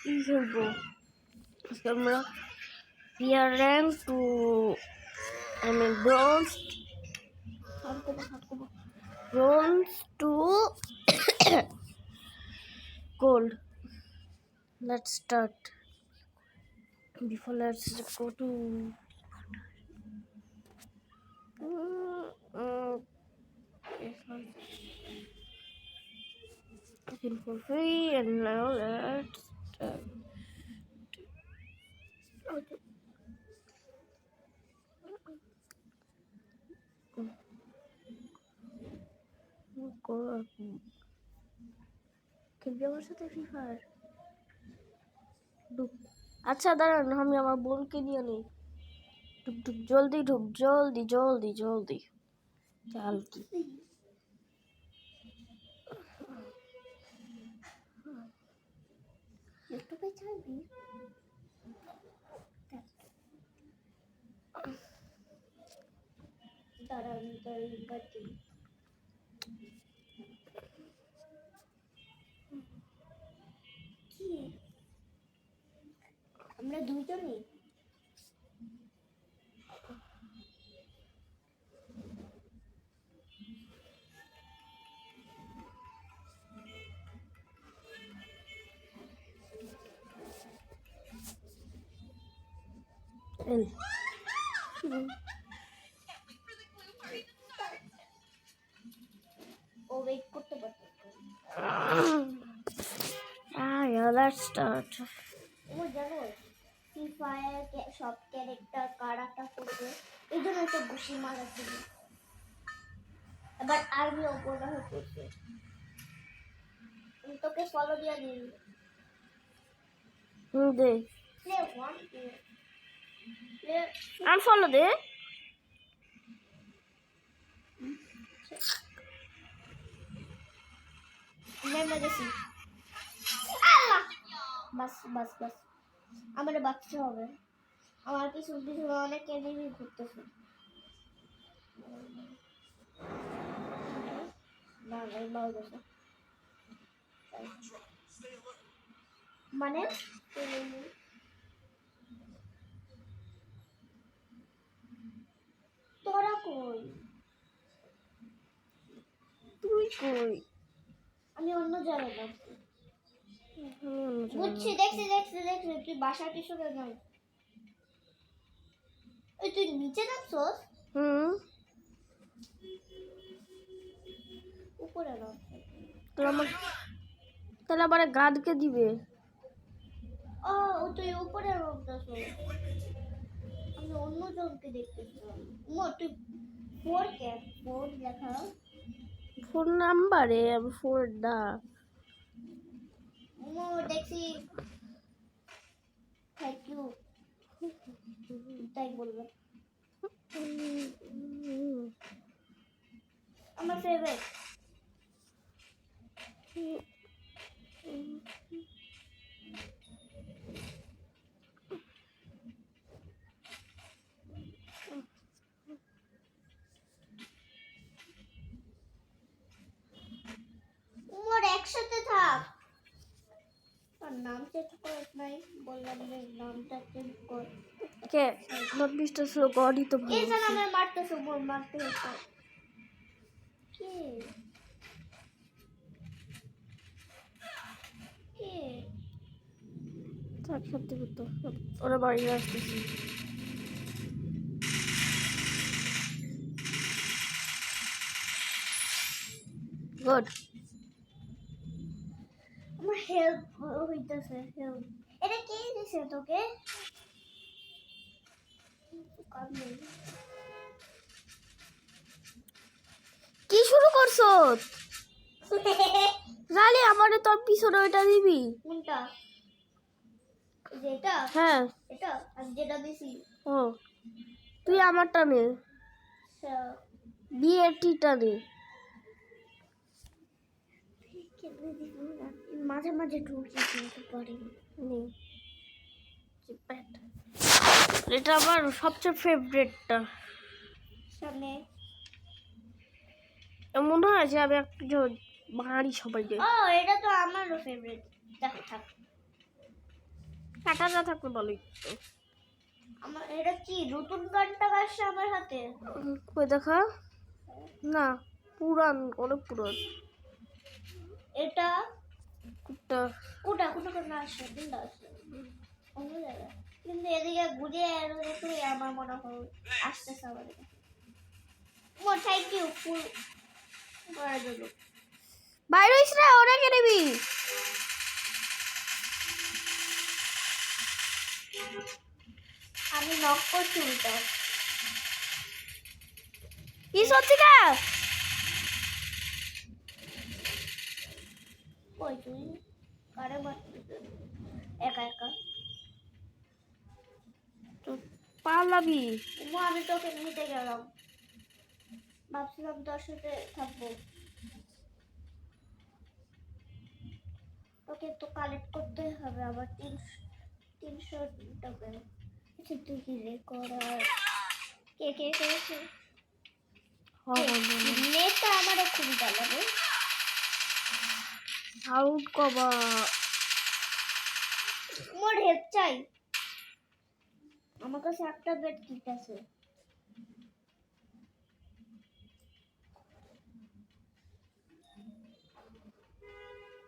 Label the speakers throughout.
Speaker 1: কি খেলবো আজকে আমরা peer rank to bronze bronze to gold. Let's start. Before let's go to looking for free, and now let's start. খেলবি আমার সাথে ফ্রি ফায়ার? আচ্ছা দাঁড়ান, আমি আমার বোনকে নিয়ে নিই। ঢুক ঢুক, জলদি ঢুক, জলদি জলদি জলদি। চাল কি ইউটিউবে চাইবি? দাঁড়ান বাটি কি আমরা দুইজনই ও ওয়েট করতে পারতো। Yeah, let's start. ও জানো ফ্রি ফায়ার সব ক্যারেক্টার কারাটা করবে, এই জন্য তো ঘুষি মারা ছিল। এবার আর্মি ওপরে হচ্ছে, আমি তোকে ফলো দিয়ে দিই। দে প্লে ওয়ান প্লে আনফলো দে। নেমে গেছি। বাস বাস বাস, আমার বাচ্চা হবে। আমার কিছু কিছু অনেক এনিমি ঘুরতেছে। না এই মাল গেছে মানে তোরা কই? তুই কই? আমি অন্য জায়গায় যাচ্ছি। বুঝছি, দেখছি দেখছি দেখছি তুই বাসার পিছনে যাও। এই তুই নিচে নামছস? উপরে নাম তাহলে আবার গাদকে দিবে। ও তুই উপরে নামছস, আমি অন্য জনকে দেখতেছি। তুই ফোর লেখা ফোন নাম্বারে আমি ফোর দা দেখছি। থ্যাংক ইউ তাই বলবে। আমার ফেভারিট উমর একসাথে থাক। আর নাম চেঞ্জ করিস নাই, বললাম যে নামটা চেঞ্জ কর। কে নট মিস্টার সো গডই তো ভালো। এই জানা আমি মারতেছ, বল মারতে হচ্ছে কে কে থাক সত্যি করতো। ওরা বাড়ি আসতেছি। গুড, আমার হেল্প হইতেছে। হেল্প এটা কে দিছে তোকে? কি শুরু করছো? জানি আমারে তোর পিছনে ওইটা দিবি। কোনটা? যেটা? হ্যাঁ এটা আমি যেটা দিছি। ও তুই আমারটা নে, বিএটিটা নে। মাঝে মাঝে ঢুকি কিন্তু পারি না। এটা আমার সবচেয়ে ফেভারিটটা। সামনে মনে হয় যে আমি একটু মারি সবাইকে। ও এটা তো আমারও ফেভারিট। থাক থাক
Speaker 2: কাটা না থাকলে ভালোই তো।
Speaker 1: আমার এটা কি নতুন গানটা আসছে আমার হাতে?
Speaker 2: কই দেখা না, পুরান, অনেক পুরান।
Speaker 1: এটা
Speaker 2: কোনটা?
Speaker 1: কোটা কোটা কোটা আসছে, কোনটা আসছে অন্য জায়গায়, কিন্তু এদিকে ঘুরিয়ে দেখলে আমার মনে হয় আসতেছে আমার দিকে। ও থ্যাংক ইউ ফুল করার জন্য।
Speaker 2: বাইরে হইস না, ওরা কে নিবি?
Speaker 1: আমি নক করছি উল্টা।
Speaker 2: কি সত্যিকা?
Speaker 1: কই তুই কারে মারছিস একা একা?
Speaker 2: তো পালাবি।
Speaker 1: আমি তোকে নিতে গেলাম, ভাবছিলাম তোর সাথে থাকবো, তোকে তো কালেক্ট করতে হবে আবার 300 টাকা। আচ্ছা তুই কি রেকর্ডার কে কে করেছে? নেটটা আমারও খুবই ভালো।
Speaker 2: আউট কবা।
Speaker 1: মোর হেল্প চাই, আমার কাছে একটা বেড কিট আছে।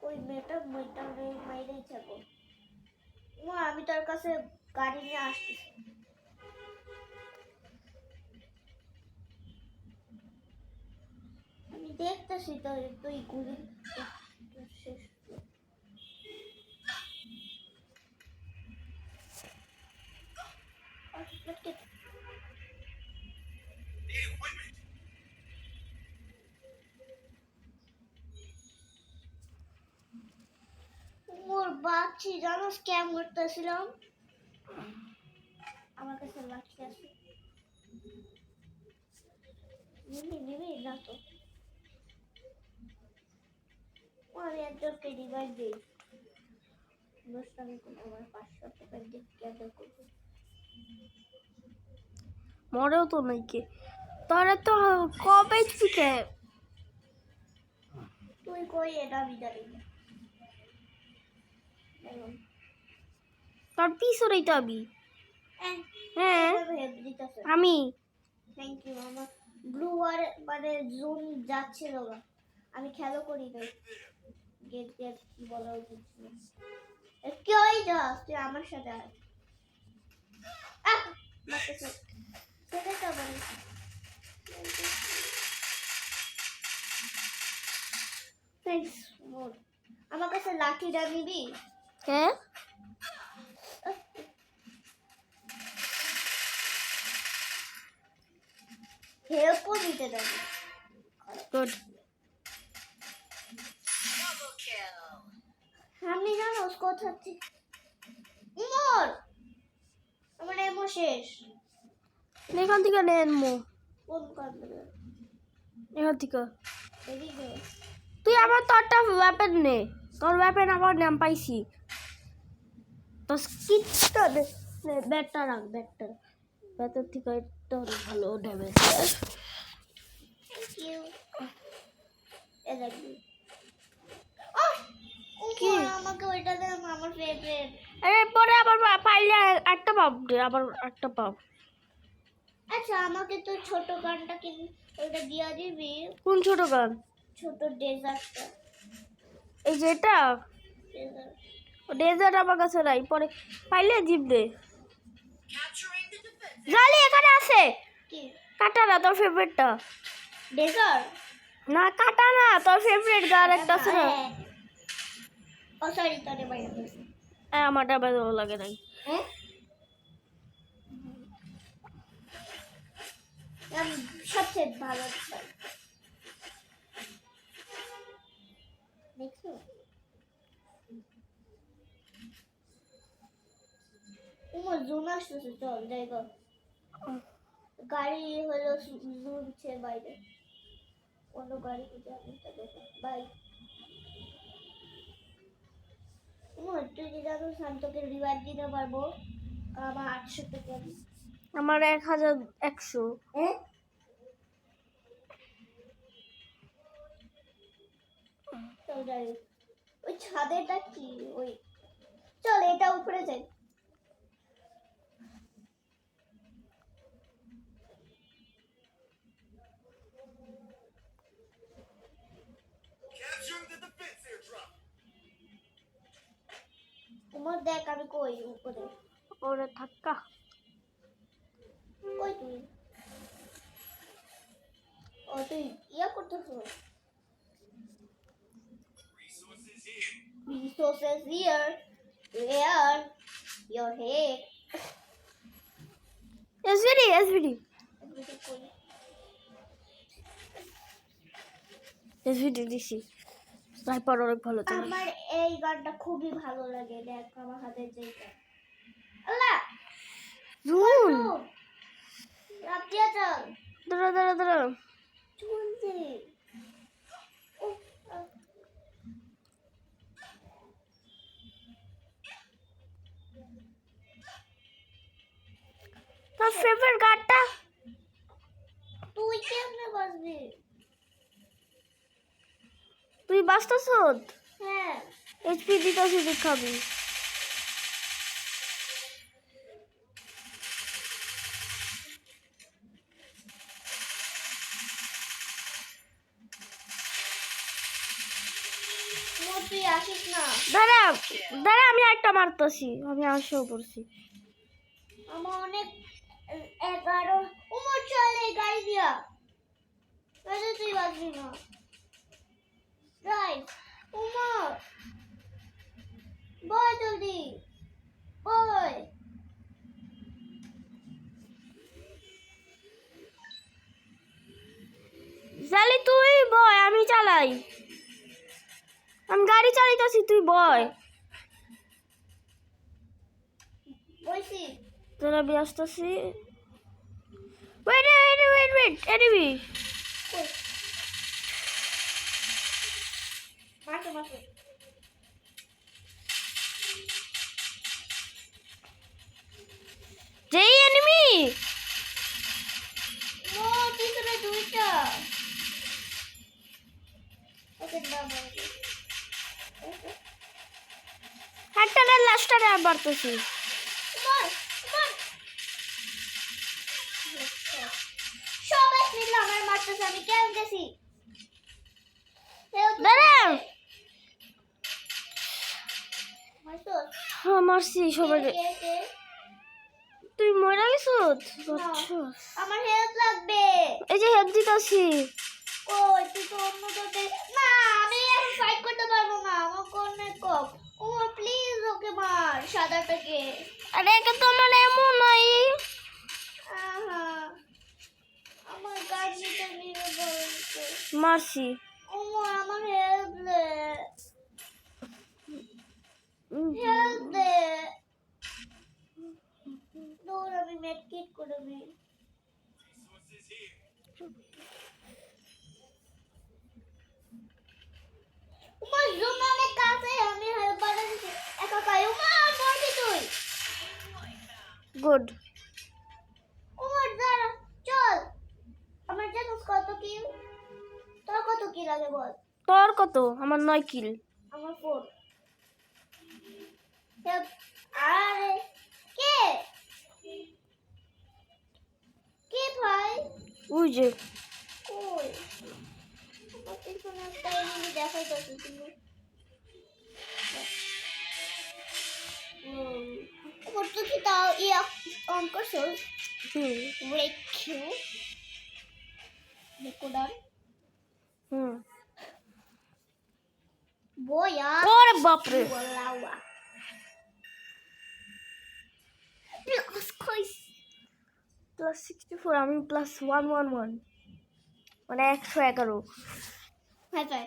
Speaker 1: কই মেয়েটা মেয়েটা মাইরেই যাবো। আমি তোর কাছে গাড়ি নিয়ে আসতেছি। আমি দেখতেছি তো তুই গুলি শেষ। মোর বাচ্চি জানো স্ক্যাম করতেছিলাম, আমার কাছে লাঠি আছে। নিবি না তো? আমি একজনকে রিভাইভ দিই, আমি আমার 500 টাকা দিয়ে ক্যাবে করবো।
Speaker 2: মরেও তো নাই কে, তোরা তো কবে থেকে।
Speaker 1: তুই কই এটা বিদারি
Speaker 2: তোর পিছনেই তো আমি। হ্যাঁ আমি।
Speaker 1: Thank you. আমার ব্লু আর মানে জুন যাচ্ছিল না, আমি খেলো করি নাই। গেট গেট কি বলা উচিত ছিল। কেউই যাস তুই আমার সাথে আয়। সেটাই তো বলি। থ্যাংকস মোর। আমার কাছে লাঠিটা নিবি?
Speaker 2: হ্যাঁ
Speaker 1: হেল্পও দিতে দেবে।
Speaker 2: গুড।
Speaker 1: আমি জানো কোথা থেকে মোর আমার এমো শেষ।
Speaker 2: এখান থেকে নেন মো,
Speaker 1: কোন কারণে?
Speaker 2: এখান থেকে।
Speaker 1: এদিকে
Speaker 2: তুই আমার তোরটা ওয়েপন নে, তোর ওয়েপন আমার নাম পাইছি। তো স্কিটটা দে, ব্যাটটা রাখ, ব্যাটটা। ব্যাটের থেকে একটা ভালো ড্যামেজ।
Speaker 1: Thank you. এ দেখবি
Speaker 2: কি
Speaker 1: আমাকে ওইটা দে, আমার ফেভারিট।
Speaker 2: আরে পরে আবার পাইলে একটা পাব দে, আবার একটা পাব।
Speaker 1: আচ্ছা আমাকে তো ছোট গানটা কিন ওইটা দিয়া দিবি।
Speaker 2: কোন ছোট গান?
Speaker 1: ছোট ডেজার্টটা।
Speaker 2: এই যে এটা
Speaker 1: ডেজার্ট
Speaker 2: ডেজার্ট আমার কাছে নাই, পরে পাইলে জিপ দে। জালি এখানে আছে।
Speaker 1: কি
Speaker 2: কাটা না, তোর ফেভারিটটা।
Speaker 1: ডেজার্ট
Speaker 2: না কাটা না, তোর ফেভারিট গান একটা আছে না।
Speaker 1: ও সরি তোরে বাইরে বলছি।
Speaker 2: আমারটা ভালো লাগে নাই।
Speaker 1: হ্যাঁ আমি সবচেয়ে ভালো পাই। দেখছো তোমার জুন আসতেছে, চল যাইগো। গাড়ি হলো জুনছে বাইরে, অন্য গাড়ি খুঁজে আমি বাই। তুই কি জানো আমি তোকে রিওয়ার্ড দিতে পারবো আমার 800 টাকা।
Speaker 2: আমার 1100।
Speaker 1: হ্যাঁ চল যাই। ওই ছাদেটা কি ওই, চল এটা উপরে যাই। তোমার দেখ আমি কই উপরে
Speaker 2: ওরে থাক্কা
Speaker 1: কই তুই ও তুই ইয়া করতেছো resources here where your head
Speaker 2: এসভিডি দিছি স্নাইপার অনেক ভালো চলে
Speaker 1: আমার এই গানটা খুবই ভালো লাগে দেখ আমার হাতে যেটা আল্লাহ
Speaker 2: জুন
Speaker 1: রাতিয়া চল
Speaker 2: দাঁড়া
Speaker 1: চলছে
Speaker 2: তোর ফেভারিট গানটা
Speaker 1: তুই কেমনে বাজবি
Speaker 2: তুই বাঁচতেছ
Speaker 1: হ্যাঁ
Speaker 2: এইচপি দিতেছি দেখাবি
Speaker 1: তুই আসিস না
Speaker 2: দাঁড়া আমি একটা মারতেছি আমি আসেও পড়ছি
Speaker 1: আমার অনেক 11 উমর চলে গাড়ি দিয়া তাহলে তুই বাজবি না ড্রাইভ উমর বয় জলদি বয়
Speaker 2: জালি তুই বয় আমি চালাই আমি গাড়ি চালাইতেছি তুই বয়
Speaker 1: বইছি
Speaker 2: তোরা আমি আসতেছি ওয়েট এনিমি
Speaker 1: কই মারতে
Speaker 2: যেই এনিমি
Speaker 1: ও পিছনে দুইটা ওকে না মারবি
Speaker 2: একটা না লাস্টটা মারতেছি
Speaker 1: উমর সবাই মিলে আমার মারতেছে আমি কেন গেছি
Speaker 2: দাঁড়া
Speaker 1: মারছস
Speaker 2: হ্যাঁ মারছি সবাই
Speaker 1: কে
Speaker 2: তুই মরে গেছো
Speaker 1: আমার হেল্প লাগবে
Speaker 2: এই যে হেল্প দিতেছি
Speaker 1: কই তুই তো অন্য তোতে না আমি এখন ফাইট করতে পারবো না আমার কোনে কপ ওমর প্লিজ ওকে মার সাদাটাকে
Speaker 2: আরে একে তো আমার এমন নাই
Speaker 1: আহা আমার গাড়িটা নিয়ে বলছে
Speaker 2: মারছি
Speaker 1: ওমর আমার হেল্প দে দৌড় আমি মেডকিট করে দিই উমর জুম অনেক কাছে আমি হেল্প করে দিচ্ছি একা কাই উমর মরবি তুই
Speaker 2: গুড
Speaker 1: উমর দাঁড়া চল আমার জানিস কত কিল তোর কত কিল আগে বল
Speaker 2: তোর কত আমার 9 কিল
Speaker 1: আমার 4 আরে কে কে ভাই
Speaker 2: ওই যে
Speaker 1: কই আমার পিছনে একটা এনিমি দেখাইতেছে তুমি ওর তো কি তাও ইয়া অন করছো ব্রেক কিউ রেকর্ডার বয়া
Speaker 2: ওরে বাপরে
Speaker 1: বলাওয়া প্লাস কইস
Speaker 2: প্লাস 64 আমি প্লাস 111 মানে 111
Speaker 1: হাই ফাই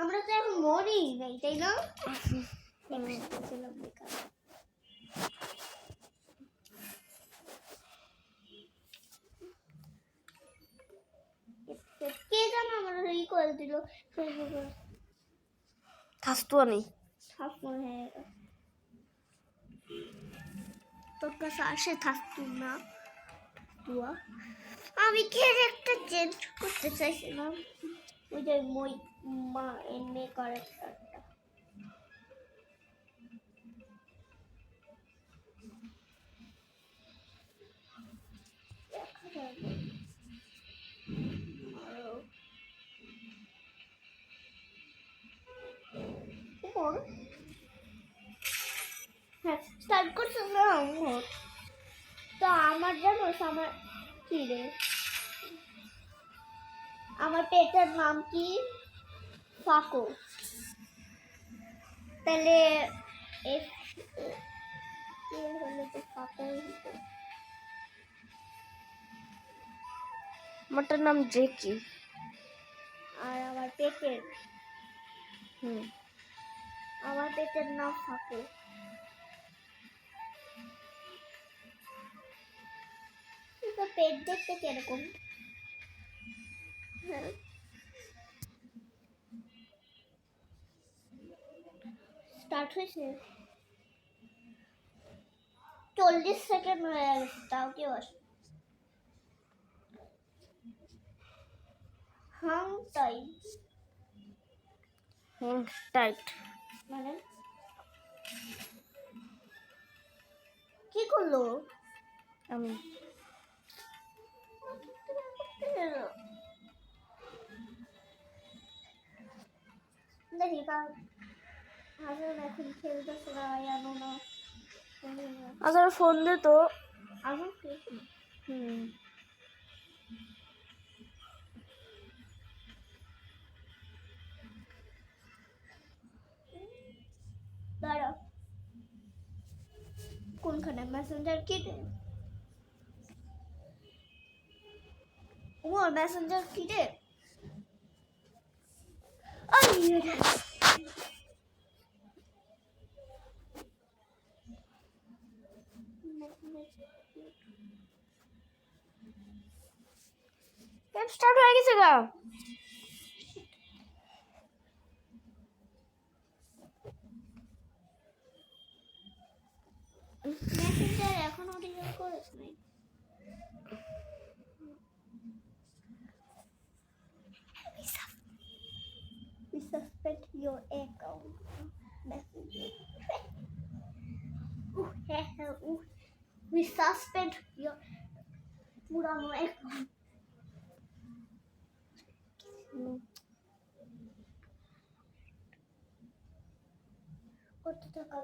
Speaker 1: আমরা তো এখন মরি নাই তাই না কে জানো আমার ই করে দিল
Speaker 2: থাকতো নেই
Speaker 1: থাকুন হ্যাঁ তোর কাছে আসে থাকতুম না তুয়া আমি ক্যারেক্টার চেঞ্জ করতে চাইছিলাম ওই যে মই মা এনে ক্যারেক্টারটা করছে আমার কি রে আমার পেটের নাম কি ফাকো তাহলে এফ কি হলো তো ফাকো
Speaker 2: আমারটার নাম জেকি।
Speaker 1: আর আমার পেটের
Speaker 2: হুম
Speaker 1: নাম ফাকো তো পেট দেখতে কিরকম স্টার্ট হয়েছে 40 সেকেন্ড হয়ে গেছে তাও কি আসে হাং তাই
Speaker 2: টাইট।
Speaker 1: মানে কি করলো
Speaker 2: আমি
Speaker 1: দেখি কাল হাজার এখন খেলতেছে না জানো না
Speaker 2: আচ্ছা ফোন দে তো।
Speaker 1: আসুন কি
Speaker 2: হুম
Speaker 1: দাঁড়া কোনখানে মেসেঞ্জার কিটে ও মেসেঞ্জার কিটে
Speaker 2: গেম স্টার্ট হয়ে গেছে গা।
Speaker 1: মেসেঞ্জার এখনো ডিলিট করিস নাই We suspend your account. Messenger. We suspend your পুরানো account. করতে থাকা